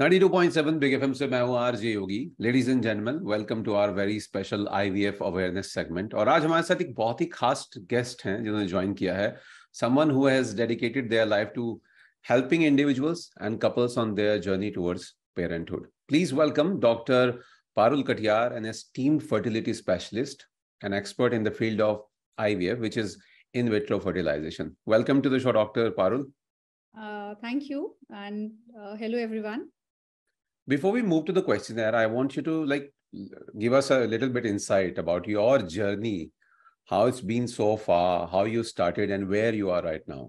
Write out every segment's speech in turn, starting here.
92.7 big FM से मैं हूं RJ Yogi. Ladies and gentleman, welcome to our very special IVF awareness segment. और आज हमारे साथ एक बहुत ही खास गेस्ट हैं जिन्होंने ज्वाइन किया है। Someone who has dedicated their life to helping individuals and couples on their journey towards parenthood. Please welcome Dr. Parul Katiyar, an esteemed fertility specialist, an expert in the field of IVF, which is in vitro fertilization. Welcome to the show, Dr. Parul. Thank you, and hello everyone. Before we move to the questionnaire, I want you to give us a little bit insight about your journey, how it's been so far, how you started, and where you are right now.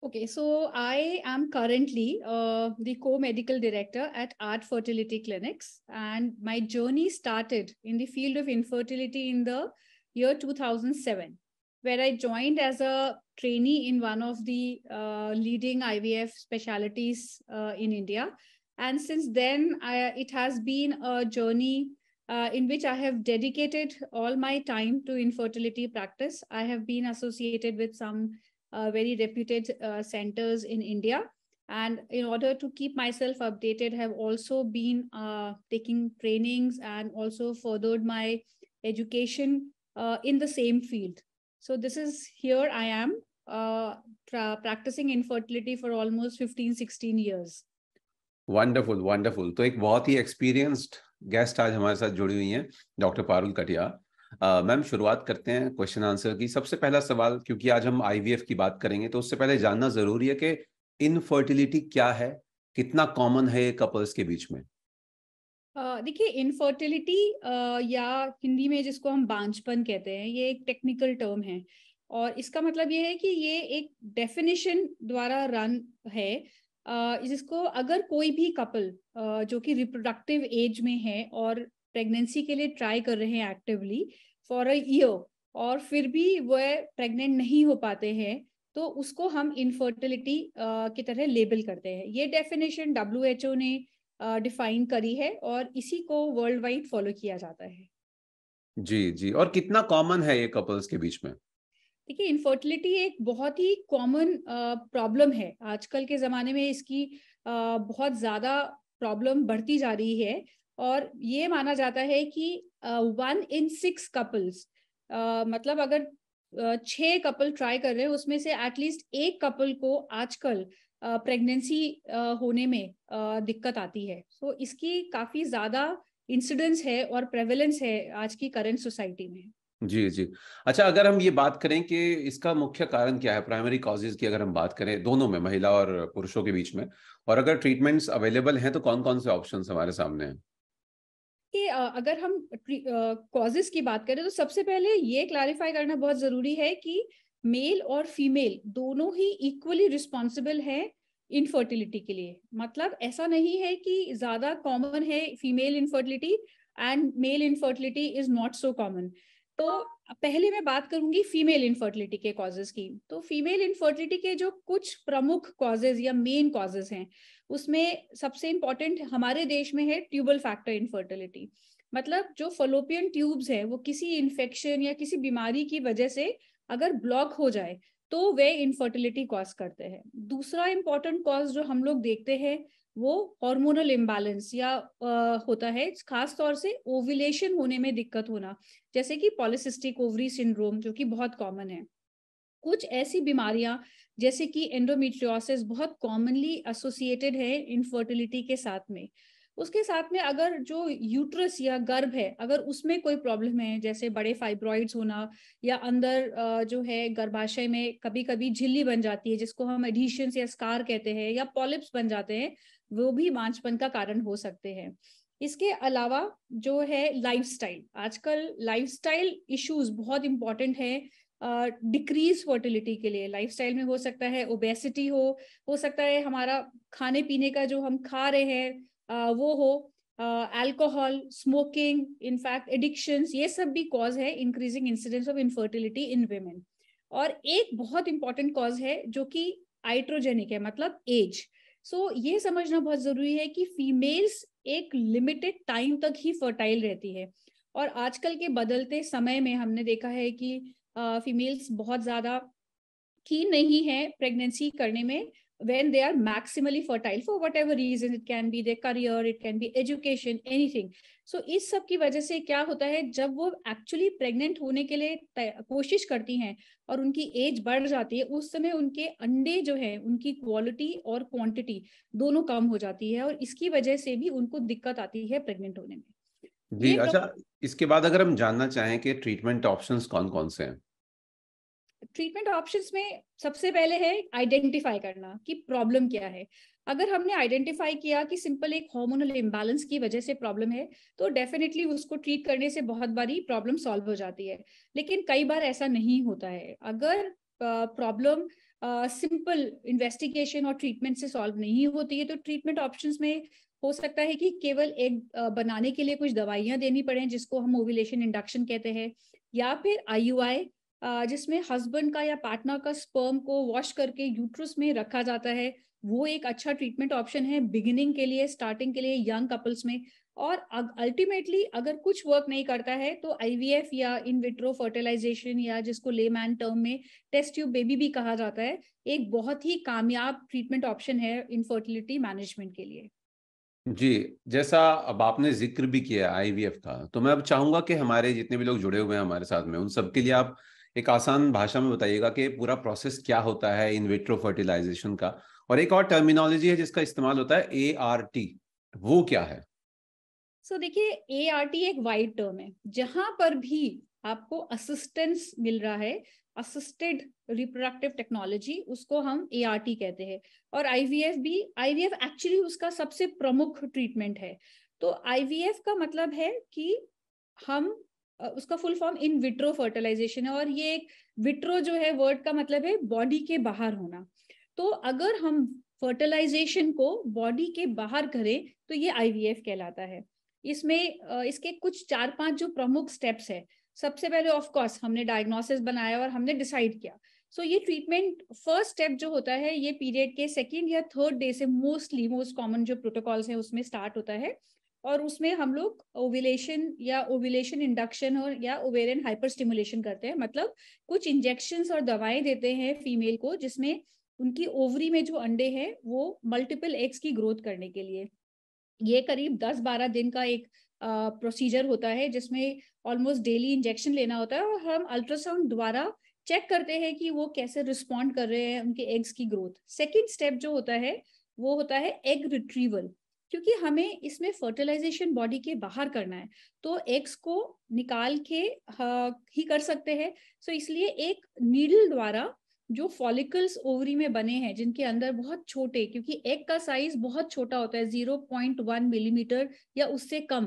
Okay, so I am currently the co-medical director at Art Fertility Clinics, and my journey started in the field of infertility in the year 2007, where I joined as a trainee in one of the leading IVF specialties in India. And since then, it has been a journey in which I have dedicated all my time to infertility practice. I have been associated with some very reputed centers in India. And in order to keep myself updated, have also been taking trainings and also furthered my education in the same field. So this is here I am practicing infertility for almost 15-16 years. Wonderful wonderful. तो एक बहुत ही experienced guest आज हमारे साथ जुड़ी हुई हैं, doctor Parul Katiyar. Ma'am, शुरुआत करते हैं क्वेश्चन आंसर की। सबसे पहला सवाल, क्योंकि आज हम आईवीएफ की बात करेंगे, तो उससे पहले जानना जरूरी है कि इनफर्टिलिटी क्या है, कितना कॉमन है ये कपल्स के बीच में। देखिए, इनफर्टिलिटी या हिंदी में जिसको हम बांझपन कहते हैं, ये एक टेक्निकल टर्म है और इसका मतलब ये है कि ये एक डेफिनेशन द्वारा रन है, जिसको अगर कोई भी कपल जो कि रिप्रोडक्टिव एज में है और प्रेगनेंसी के लिए ट्राई कर रहे हैं एक्टिवली फॉर अ ईयर और फिर भी वह प्रेग्नेंट नहीं हो पाते हैं, तो उसको हम इनफर्टिलिटी की तरह लेबल करते हैं। ये डेफिनेशन WHO ने डिफाइन करी है और इसी को वर्ल्ड वाइड फॉलो किया जाता है। जी जी। और कितना कॉमन है ये कपल्स के बीच में? देखिए, इनफर्टिलिटी एक बहुत ही कॉमन प्रॉब्लम है। आजकल के ज़माने में इसकी बहुत ज़्यादा प्रॉब्लम बढ़ती जा रही है और ये माना जाता है कि 1 in 6 कपल्स, मतलब अगर 6 कपल ट्राई कर रहे हैं उसमें से एटलीस्ट एक कपल को आजकल प्रेगनेंसी होने में दिक्कत आती है। सो इसकी काफ़ी ज़्यादा इंसिडेंस है और प्रेवलेंस है आज की करंट सोसाइटी में। जी जी। अच्छा, अगर हम ये बात करें कि इसका मुख्य कारण क्या है, प्राइमरी कॉजेज की अगर हम बात करें दोनों में, महिला और पुरुषों के बीच में, और अगर ट्रीटमेंट्स अवेलेबल हैं तो कौन कौन से ऑप्शंस हमारे सामने हैं? कि अगर हम कॉजेस की बात करें तो सबसे पहले ये क्लैरिफाई करना बहुत जरूरी है कि मेल और फीमेल दोनों ही इक्वली रिस्पॉन्सिबल है इनफर्टिलिटी के लिए। मतलब ऐसा नहीं है कि ज्यादा कॉमन है female infertility and male infertility is not so common. तो पहले मैं बात करूंगी फीमेल इनफर्टिलिटी के कॉजेस की। तो फीमेल इनफर्टिलिटी के जो कुछ प्रमुख कॉजेस या मेन कॉजेस हैं, उसमें सबसे इंपॉर्टेंट हमारे देश में है ट्यूबल फैक्टर इनफर्टिलिटी। मतलब जो फलोपियन ट्यूब्स है वो किसी इन्फेक्शन या किसी बीमारी की वजह से अगर ब्लॉक हो जाए तो वे इनफर्टिलिटी कॉज करते हैं। दूसरा इंपॉर्टेंट कॉज जो हम लोग देखते हैं वो हार्मोनल इम्बैलेंस या होता है, खास तौर से ओव्यूलेशन होने में दिक्कत होना, जैसे कि पॉलिसिस्टिक ओवरी सिंड्रोम जो कि बहुत कॉमन है। कुछ ऐसी बीमारियां जैसे कि एंडोमेट्रियोसिस बहुत कॉमनली एसोसिएटेड है इनफर्टिलिटी के साथ में। उसके साथ में अगर जो यूट्रस या गर्भ है अगर उसमें कोई प्रॉब्लम है, जैसे बड़े फाइब्रॉइड्स होना या अंदर जो है गर्भाशय में कभी कभी झिल्ली बन जाती है जिसको हम एडिशंस या स्कार कहते हैं, या पॉलिप्स बन जाते हैं, वो भी बांझपन का कारण हो सकते हैं। इसके अलावा जो है लाइफस्टाइल, आजकल लाइफस्टाइल इश्यूज बहुत इंपॉर्टेंट है डिक्रीज फर्टिलिटी के लिए। लाइफस्टाइल में हो सकता है ओबेसिटी हो सकता है हमारा खाने पीने का जो हम खा रहे हैं वो हो, अल्कोहल, स्मोकिंग, इनफैक्ट एडिक्शंस, ये सब भी कॉज है increasing incidence of infertility in women. और एक बहुत इंपॉर्टेंट कॉज है जो कि आइट्रोजेनिक है, मतलब एज। सो ये समझना बहुत जरूरी है कि फीमेल्स एक लिमिटेड टाइम तक ही फर्टाइल रहती है और आजकल के बदलते समय में हमने देखा है कि फीमेल्स बहुत ज्यादा कीन नहीं है प्रेगनेंसी करने में, when they are maximally fertile for whatever reason, it can be their career, it can be education, anything. So इस सब की वजह से क्या होता है, जब वो एक्चुअली प्रेग्नेंट होने के लिए कोशिश करती हैं और उनकी एज बढ़ जाती है, उस समय उनके अंडे जो है उनकी क्वालिटी और क्वांटिटी दोनों कम हो जाती है, और इसकी वजह से भी उनको दिक्कत आती है प्रेग्नेंट होने में। जी अच्छा, इसके बाद अगर हम जानना चाहें कि ट्रीटमेंट ऑप्शंस कौन कौन से हैं? ट्रीटमेंट ऑप्शंस में सबसे पहले है आइडेंटिफाई करना कि प्रॉब्लम क्या है। अगर हमने आइडेंटिफाई किया कि सिंपल एक हार्मोनल इम्बैलेंस की वजह से प्रॉब्लम है, तो डेफिनेटली उसको ट्रीट करने से बहुत बारी प्रॉब्लम सॉल्व हो जाती है। लेकिन कई बार ऐसा नहीं होता है। अगर प्रॉब्लम सिंपल इन्वेस्टिगेशन और ट्रीटमेंट से सॉल्व नहीं होती है, तो ट्रीटमेंट ऑप्शंस में हो सकता है कि केवल एग बनाने के लिए कुछ दवाइयां देनी पड़े, जिसको हम ओव्यूलेशन इंडक्शन कहते हैं, या फिर IUI, जिसमें हस्बैंड का या पार्टनर का स्पर्म को वॉश करके यूट्रस में रखा जाता है। वो एक अच्छा ट्रीटमेंट ऑप्शन है बिगिनिंग के लिए, स्टार्टिंग के लिए यंग कपल्स में। और अल्टीमेटली अगर कुछ वर्क नहीं करता है तो IVF या इन विट्रो फर्टिलाइजेशन, या जिसको लेमैन टर्म में टेस्ट ट्यूब बेबी भी कहा जाता है, एक बहुत ही कामयाब ट्रीटमेंट ऑप्शन है इनफर्टिलिटी मैनेजमेंट के लिए। जी, जैसा अब आपने जिक्र भी किया IVF का, तो मैं अब चाहूंगा कि हमारे जितने भी लोग जुड़े हुए हैं हमारे साथ में, उन सबके लिए आप एक आसान भाषा में बताइएगा कि पूरा प्रोसेस क्या होता है इन विट्रो फर्टिलाइजेशन का। और एक और टर्मिनोलॉजी है जिसका इस्तेमाल होता है ART, वो क्या है? देखिए, ART एक वाइड टर्म है। जहां पर भी आपको असिस्टेंस मिल रहा है, असिस्टेड रिप्रोडक्टिव टेक्नोलॉजी, उसको हम ART कहते हैं। और IVF भी, IVF एक्चुअली उसका सबसे प्रमुख ट्रीटमेंट है। तो IVF का मतलब है कि हम उसका full form in vitro fertilization है, और ये एक विट्रो जो है वर्ड का मतलब है बॉडी के बाहर होना। तो अगर हम फर्टिलाइजेशन को बॉडी के बाहर करें तो ये IVF कहलाता है। इसमें इसके कुछ 4-5 जो प्रमुख स्टेप्स है। सबसे पहले ऑफ कोर्स हमने डायग्नोसिस बनाया और हमने डिसाइड किया। ये ट्रीटमेंट फर्स्ट स्टेप जो होता है, ये पीरियड के सेकेंड या थर्ड डे से मोस्ट कॉमन जो प्रोटोकॉल्स है उसमें स्टार्ट होता है। और उसमें हम लोग ओव्यूलेशन या ओव्यूलेशन इंडक्शन और या ओवेरियन हाइपर स्टिमुलेशन करते हैं। मतलब कुछ इंजेक्शंस और दवाएं देते हैं फीमेल को, जिसमें उनकी ओवरी में जो अंडे हैं वो मल्टीपल एग्स की ग्रोथ करने के लिए। ये करीब 10-12 दिन का एक प्रोसीजर होता है, जिसमें ऑलमोस्ट डेली इंजेक्शन लेना होता है, और हम अल्ट्रासाउंड द्वारा चेक करते हैं कि वो कैसे रिस्पॉन्ड कर रहे हैं उनके एग्स की ग्रोथ। सेकेंड स्टेप जो होता है वो होता है एग रिट्रीवल। क्योंकि हमें इसमें फर्टिलाइजेशन बॉडी के बाहर करना है, तो एग्स को निकाल के ही कर सकते हैं। इसलिए एक नीडल द्वारा जो फॉलिकल्स ओवरी में बने हैं, जिनके अंदर बहुत छोटे, क्योंकि एग का साइज बहुत छोटा होता है 0.1 मिलीमीटर या उससे कम,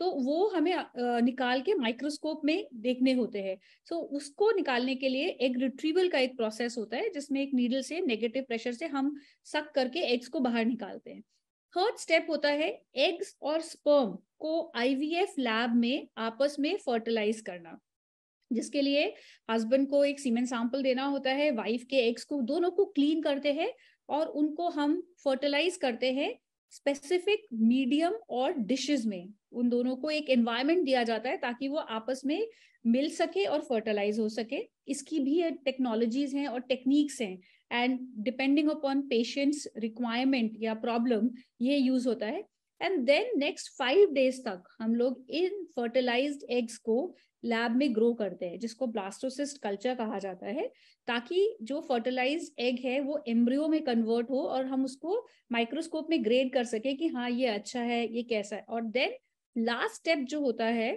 तो वो हमें निकाल के माइक्रोस्कोप में देखने होते हैं। उसको निकालने के लिए एग रिट्रीवल का एक प्रोसेस होता है, जिसमें एक नीडल से नेगेटिव प्रेशर से हम सक करके एग्स को बाहर निकालते हैं। थर्ड स्टेप होता है एग्स और स्पर्म को IVF लैब में आपस में फर्टिलाइज करना, जिसके लिए हस्बैंड को एक सीमेन सैंपल देना होता है, वाइफ के एग्स को, दोनों को क्लीन करते हैं और उनको हम फर्टिलाइज करते हैं स्पेसिफिक मीडियम और डिशेस में। उन दोनों को एक एनवायरनमेंट दिया जाता है ताकि वो आपस में मिल सके और फर्टिलाइज हो सके। इसकी भी टेक्नोलॉजीज हैं और टेक्निक्स हैं, and depending upon patients requirement या प्रॉब्लम ये यूज होता है। एंड देन नेक्स्ट 5 डेज तक हम लोग इन फर्टिलाइज्ड एग्स को लैब में ग्रो करते हैं, जिसको ब्लास्टोसिस्ट कल्चर कहा जाता है, ताकि जो फर्टिलाइज्ड एग है वो एम्ब्रियो में कन्वर्ट हो और हम उसको माइक्रोस्कोप में ग्रेड कर सके कि हाँ ये अच्छा है, ये कैसा है। और देन लास्ट स्टेप जो होता है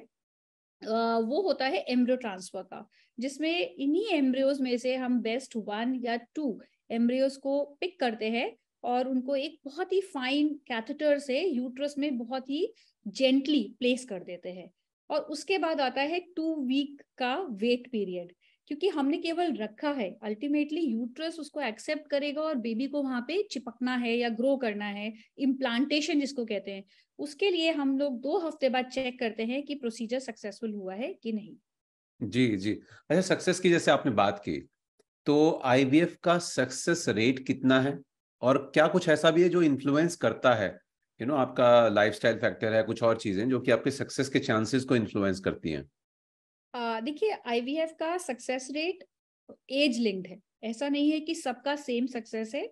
वो होता है एम्ब्रियो ट्रांसफर का, जिसमें इन्हीं एम्ब्रियोज में से हम बेस्ट 1 या 2 एम्ब्रियोज को पिक करते हैं और उनको एक बहुत ही फाइन कैथेटर से यूट्रस में बहुत ही जेंटली प्लेस कर देते हैं। और उसके बाद आता है 2 वीक का वेट पीरियड, क्योंकि हमने केवल रखा है, अल्टीमेटली यूट्रस उसको एक्सेप्ट करेगा और बेबी को वहां पे चिपकना है या ग्रो करना है, इम्प्लांटेशन जिसको कहते हैं। उसके लिए हम लोग 2 हफ्ते बाद चेक करते हैं कि प्रोसीजर सक्सेसफुल हुआ है कि नहीं। जी जी। अच्छा, सक्सेस की जैसे आपने बात की, तो IVF का सक्सेस रेट कितना है? और क्या कुछ ऐसा भी है जो इन्फ्लुएंस करता है, आपका लाइफस्टाइल फैक्टर है, कुछ और चीजें जो कि आपके सक्सेस के चांसेस को इन्फ्लुएंस करती हैं? देखिए, IVF का सक्सेस रेट एज लिंक्ड है। ऐसा नहीं है कि सबका सेम सक्सेस है।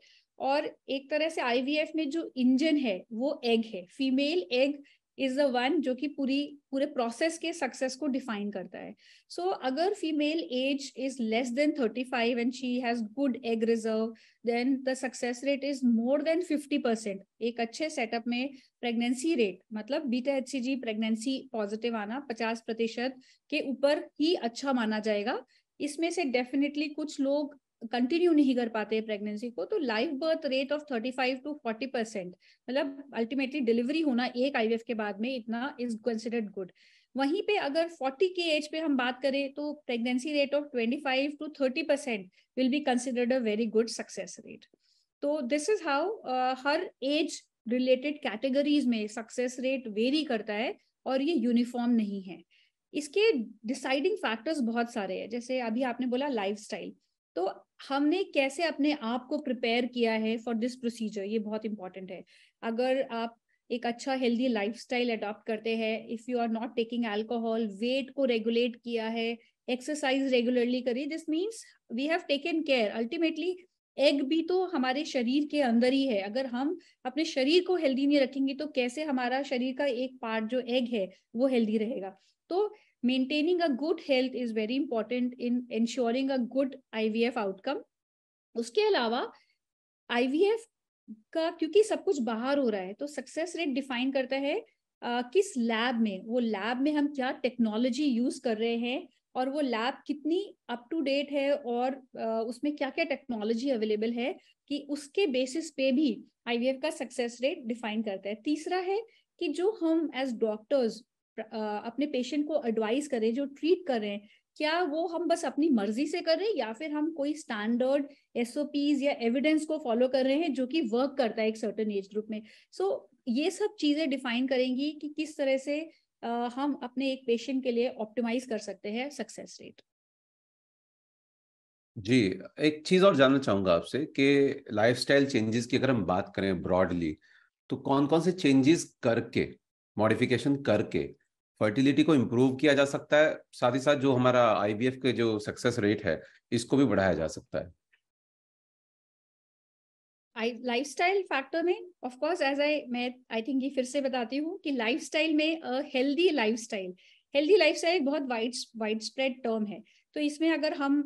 और एक तरह से आईवीएफ में जो इंजन है वो एग है, female egg is the one जो कि पूरे प्रोसेस के सक्सेस को डिफाइन करता है. सो अगर female age is less than 35 and she has good egg reserve, then the success rate is more than 50%. एक अच्छे सेटअप में प्रेगनेंसी रेट मतलब बीटा एचसीजी प्रेगनेंसी पॉजिटिव आना 50% के ऊपर ही अच्छा माना जाएगा. इसमें से डेफिनेटली कुछ लोग कंटिन्यू नहीं कर पाते प्रेगनेंसी को, तो live birth rate of 35 to 40%, मतलब अल्टीमेटली डिलीवरी होना एक आईवीएफ के बाद में इतना इज कंसिडर्ड गुड. वहीं पे अगर 40 की एज पे हम बात करें तो pregnancy rate of 25 to 30% will be considered a very good success rate. तो this is how her age related categories में सक्सेस रेट वेरी करता है और ये यूनिफॉर्म नहीं है. इसके डिसाइडिंग फैक्टर्स बहुत सारे हैं. जैसे अभी आपने बोला लाइफस्टाइल, तो हमने कैसे अपने आप को प्रिपेयर किया है फॉर दिस प्रोसीजर, ये बहुत इंपॉर्टेंट है. अगर आप एक अच्छा हेल्दी लाइफस्टाइल अडॉप्ट करते हैं, if you are not taking alcohol, weight को रेगुलेट किया है, एक्सरसाइज रेगुलरली करी, this means we have taken care. Ultimately egg भी तो हमारे शरीर के अंदर ही है. अगर हम अपने शरीर को हेल्दी नहीं रखेंगे तो कैसे हमारा शरीर का एक पार्ट जो एग है वो हेल्दी रहेगा. तो maintaining a good health is very important in ensuring a good IVF outcome. उसके अलावा IVF का क्योंकि सब कुछ बाहर हो रहा है तो सक्सेस रेट डिफाइन करता है किस लैब में, वो लैब में हम क्या टेक्नोलॉजी यूज कर रहे हैं और वो लैब कितनी अप टू डेट है और उसमें क्या क्या टेक्नोलॉजी अवेलेबल है, कि उसके बेसिस पे भी IVF का सक्सेस रेट डिफाइन करता है. तीसरा है कि जो हम एज डॉक्टर्स अपने पेशेंट को एडवाइस करें, जो ट्रीट कर रहे हैं, क्या वो हम बस अपनी मर्जी से कर रहे हैं या फिर हम कोई स्टैंडर्ड एसओपीज या एविडेंस को फॉलो कर रहे हैं जो कि वर्क करता है एक सर्टेन एज ग्रुप में. सो ये सब चीजें डिफाइन करेंगी कि किस तरह से हम अपने एक पेशेंट के लिए ऑप्टिमाइज कर सकते हैं सक्सेस रेट. जी, एक चीज और जानना चाहूंगा आपसे कि लाइफस्टाइल चेंजेस की अगर हम बात करें ब्रॉडली, तो कौन कौन से चेंजेस करके, मॉडिफिकेशन करके फर्टिलिटी को इम्प्रूव किया जा सकता है, साथ ही साथ जो हमारा आईवीएफ के जो सक्सेस रेट है इसको भी बढ़ाया जा सकता है. लाइफस्टाइल फैक्टर में ऑफ कोर्स आई थिंक ये फिर से बताती हूँ कि लाइफस्टाइल में हेल्दी लाइफस्टाइल एक बहुत वाइड स्प्रेड टर्म है. तो इसमें अगर हम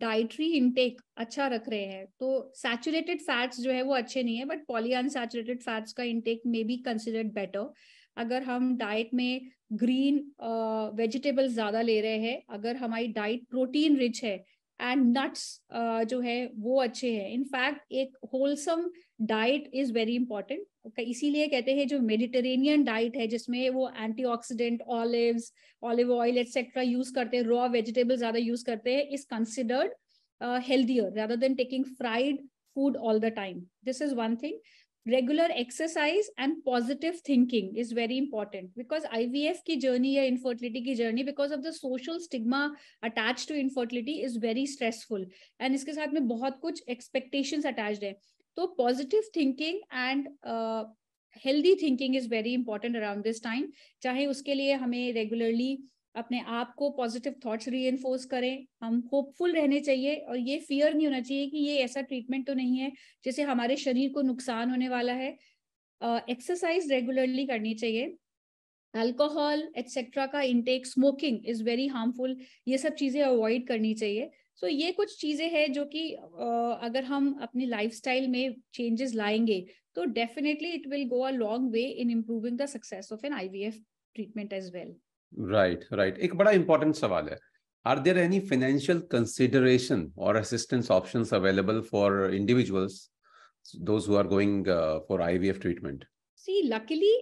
डाइटरी इनटेक अच्छा रख रहे हैं तो सैचुरेटेड फैट्स जो है वो अच्छे नहीं है, बट पॉलीअनसैचुरेटेड फैट्स का इनटेक में बी कंसिडर्ड बेटर. अगर हम डाइट में ग्रीन वेजिटेबल्स ज्यादा ले रहे हैं, अगर हमारी डाइट प्रोटीन रिच है एंड नट्स जो है वो अच्छे हैं. इनफैक्ट एक wholesome diet is very important. इसीलिए कहते हैं जो मेडिटेरेनियन डाइट है जिसमें वो antioxidant, olive oil etcetera use करते हैं, रॉ वेजिटेबल ज्यादा यूज करते हैं, is considered healthier rather than taking fried food all the time. This is one thing. Regular exercise and positive thinking is very important because IVF की journey या infertility की journey because of the social stigma attached to infertility is very stressful and इसके साथ में बहुत कुछ expectations attached है. तो positive thinking and healthy thinking is very important around this time. चाहे उसके लिए हमें regularly अपने आप को पॉजिटिव थॉट्स रीइंफोर्स करें, हम होपफुल रहने चाहिए और ये फियर नहीं होना चाहिए कि ये ऐसा ट्रीटमेंट तो नहीं है जिससे हमारे शरीर को नुकसान होने वाला है. एक्सरसाइज रेगुलरली करनी चाहिए. अल्कोहल एटसेट्रा का intake, smoking is very harmful, ये सब चीजें अवॉइड करनी चाहिए. सो ये कुछ चीजें हैं जो कि अगर हम अपनी लाइफस्टाइल में चेंजेस लाएंगे तो definitely it will go a long way in improving the success of an IVF treatment as well. Right. एक बड़ा इंपॉर्टेंट सवाल है, are there any financial consideration और assistance options available for individuals those who are going for IVF treatment? See, luckily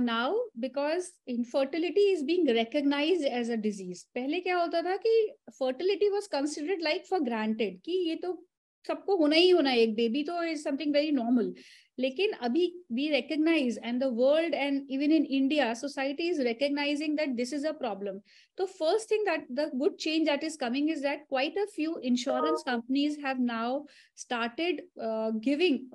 now because infertility is being recognized as a disease. पहले क्या होता था कि fertility was considered like for granted कि ये तो सबको होना ही होना है, एक बेबी तो is something very normal. लेकिन अभी we recognize and the world and even in India society is recognizing that this is a problem. So first thing that the good change that is coming is that quite a few insurance companies have now started giving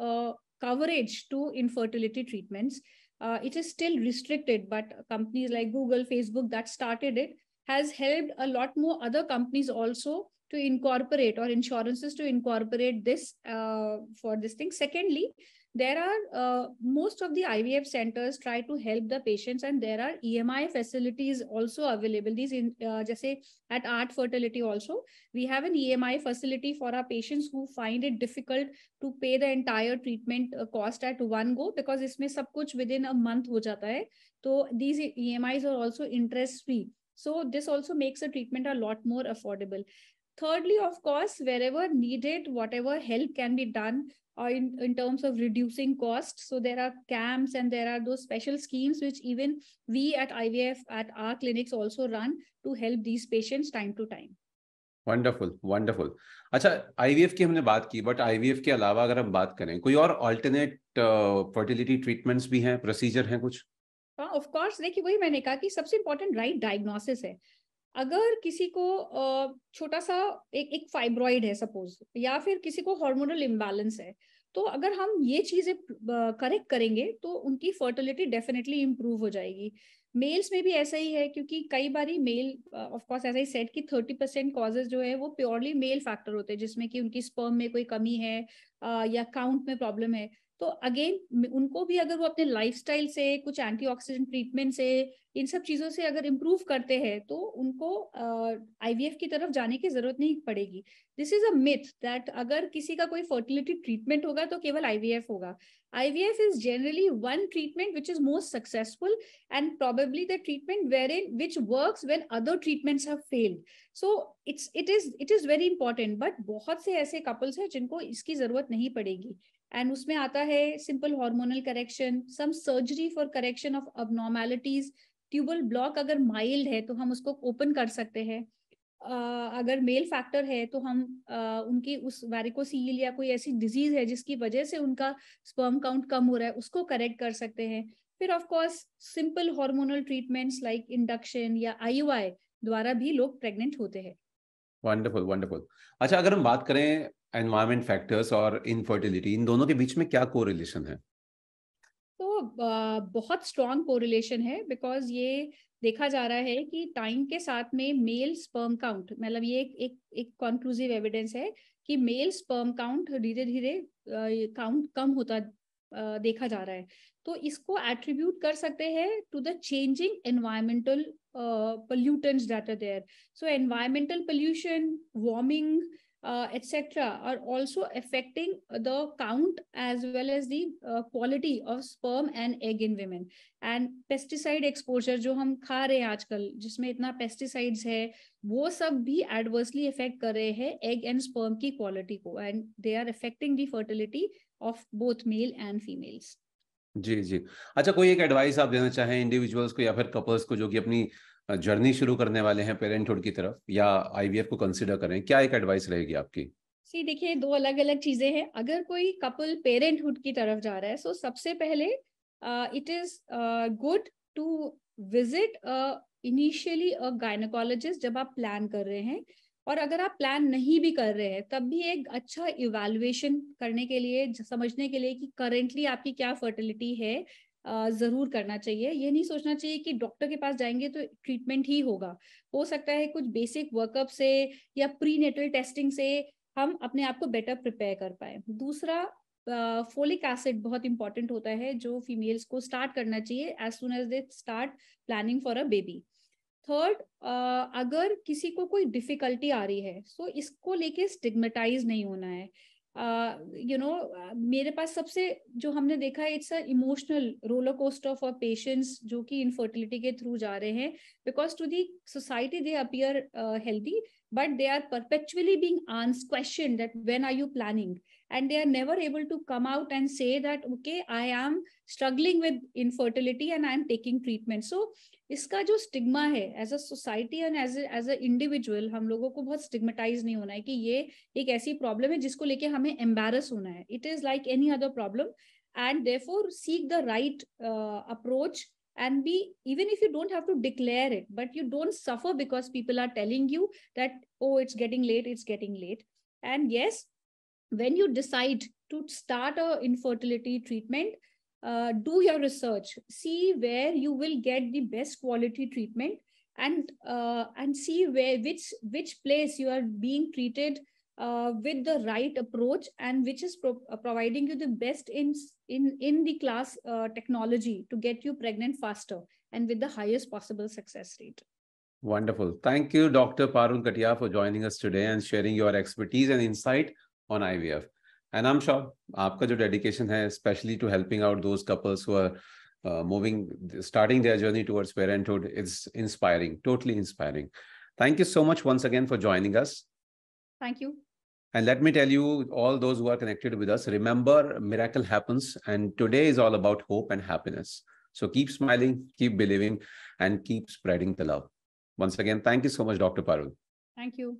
coverage to infertility treatments. It is still restricted, but companies like Google, Facebook that started it has helped a lot more other companies also to incorporate, or insurances to incorporate this for this thing. Secondly, there are most of the IVF centers try to help the patients, and there are EMI facilities also available. These जैसे at Art Fertility also, we have an EMI facility for our patients who find it difficult to pay the entire treatment cost at one go, because इसमें सब कुछ within a month हो जाता है. So these EMIs are also interest free. So this also makes the treatment a lot more affordable. Thirdly, of course, wherever needed, whatever help can be done in terms of reducing costs. So there are camps and there are those special schemes which even we at IVF at our clinics also run to help these patients time to time. Wonderful wonderful. अच्छा, IVF की हमने बात की, but IVF के अलावा अगर हम बात करें, कोई और अल्टरनेट फर्टिलिटी ट्रीटमेंट्स भी हैं, प्रोसीजर हैं कुछ? हाँ, ऑफ कोर्स. देखिए, वही मैंने कहा कि सबसे इम्पोर्टेंट राइट डायग्नोसिस है. अगर किसी को छोटा सा एक फाइब्रॉइड है सपोज, या फिर किसी को हार्मोनल इम्बैलेंस है, तो अगर हम ये चीजें करेक्ट करेंगे तो उनकी फर्टिलिटी डेफिनेटली इंप्रूव हो जाएगी. मेल्स में भी ऐसा ही है, क्योंकि कई बारी मेल ऑफ कोर्स ऐसा ही सेट कि 30% कॉजेज जो है वो प्योरली मेल फैक्टर होते हैं, जिसमें कि उनकी स्पर्म में कोई कमी है या काउंट में प्रॉब्लम है. तो अगेन उनको भी अगर वो अपने लाइफस्टाइल से, कुछ एंटीऑक्सीडेंट ट्रीटमेंट से, इन सब चीजों से अगर इम्प्रूव करते हैं तो उनको आईवीएफ की तरफ जाने की जरूरत नहीं पड़ेगी. This is a myth that अगर किसी का कोई फर्टिलिटी ट्रीटमेंट होगा तो केवल आईवीएफ होगा. IVF is generally one treatment which is most successful, and probably the treatment which works when other treatments have failed. So it is very important. But बहुत से ऐसे couples हैं जिनको इसकी जरूरत नहीं पड़ेगी, and उसमें आता है simple hormonal correction, some surgery for correction of abnormalities. Tubal block अगर माइल्ड है तो हम उसको ओपन कर सकते हैं. अगर मेल फैक्टर है तो हम उनकी उस वैरिकोसील या कोई ऐसी डिजीज है जिसकी वजह से उनका स्पर्म काउंट कम हो रहा है, उसको करेक्ट कर सकते हैं. फिर of course simple hormonal treatments like induction या IUI द्वारा भी लोग प्रेग्नेंट होते हैं. Wonderful wonderful. अच्छा, अगर हम बात करें एनवायरमेंट फैक्टर्स और इनफर्टिलिटी, इन दोनों के बीच में क्या कोरिलेशन है? तो बहुत स्ट्रॉन्ग कोरिलेशन है, बिकॉज ये देखा जा रहा है कि टाइम के साथ में मेल स्पर्म काउंट, मतलब ये एक कंक्लूसिव एविडेंस है कि मेल स्पर्म काउंट धीरे धीरे काउंट कम होता देखा जा रहा है. तो इसको एट्रीब्यूट कर सकते हैं to the changing environmental pollutants that are there. So environmental pollution, warming, etc. are also affecting the count as well as the quality of sperm and egg in women. And pesticide exposure जो हम खा रहे हैं आजकल, जिसमें इतना pesticides है, वो सब भी adversely affect कर रहे हैं egg and sperm की quality को, and they are affecting the fertility of both male and females. जी जी. अच्छा, कोई एक एडवाइस आप देना चाहें इंडिविजुअल्स को या फिर कपल्स को जो कि अपनी जर्नी शुरू करने वाले हैं पेरेंटहुड की तरफ, या आईवीएफ को कंसिडर करें, क्या एक एडवाइस रहेगी आपकी? देखिए, दो अलग अलग चीजें हैं. अगर कोई कपल पेरेंटहुड की तरफ जा रहा है, सो सबसे पहले it is good to visit initially a gynaecologist जब आप प्लान कर रहे हैं. और अगर आप प्लान नहीं भी कर रहे हैं तब भी एक अच्छा इवैल्यूएशन करने के लिए, समझने के लिए कि करेंटली आपकी क्या फर्टिलिटी है, जरूर करना चाहिए. ये नहीं सोचना चाहिए कि डॉक्टर के पास जाएंगे तो ट्रीटमेंट ही होगा. हो सकता है कुछ बेसिक वर्कअप से या प्रीनेटल टेस्टिंग से हम अपने आप को बेटर प्रिपेयर कर पाए. दूसरा, फोलिक एसिड बहुत इंपॉर्टेंट होता है जो फीमेल्स को स्टार्ट करना चाहिए as soon as they start planning for a baby. Third, अगर किसी को कोई डिफिकल्टी आ रही है तो इसको लेके स्टिग्मेटाइज नहीं होना है. मेरे पास सबसे जो हमने देखा है, it's a emotional roller coaster for patients जो कि इनफर्टिलिटी के थ्रू जा रहे हैं, because to the society they appear healthy, but they are perpetually being asked question that when are you planning, and they are never able to come out and say that okay, I am struggling with infertility and I am taking treatment. So इसका जो stigma है as a society and as a individual, हम लोगों को बहुत stigmatise नहीं होना है कि ये एक ऐसी प्रॉब्लम है जिसको लेके हमें एम्बैरस होना है. It is like any other problem, and therefore seek the right approach, and be, even if you don't have to declare it, but you don't suffer because people are telling you that oh, it's getting late. And yes, when you decide to start a infertility treatment, do your research, see where you will get the best quality treatment, and see which place you are being treated with the right approach, and which is providing you the best in the class technology to get you pregnant faster and with the highest possible success rate. Wonderful. Thank you, Dr. Parul Katia, for joining us today and sharing your expertise and insight on IVF. And I'm sure आपका जो dedication है, especially to helping out those couples who are starting their journey towards parenthood, is inspiring, totally inspiring. Thank you so much once again for joining us. Thank you. And let me tell you, all those who are connected with us, remember, miracle happens, and today is all about hope and happiness. So keep smiling, keep believing, and keep spreading the love. Once again, thank you so much, Dr. Parul. Thank you.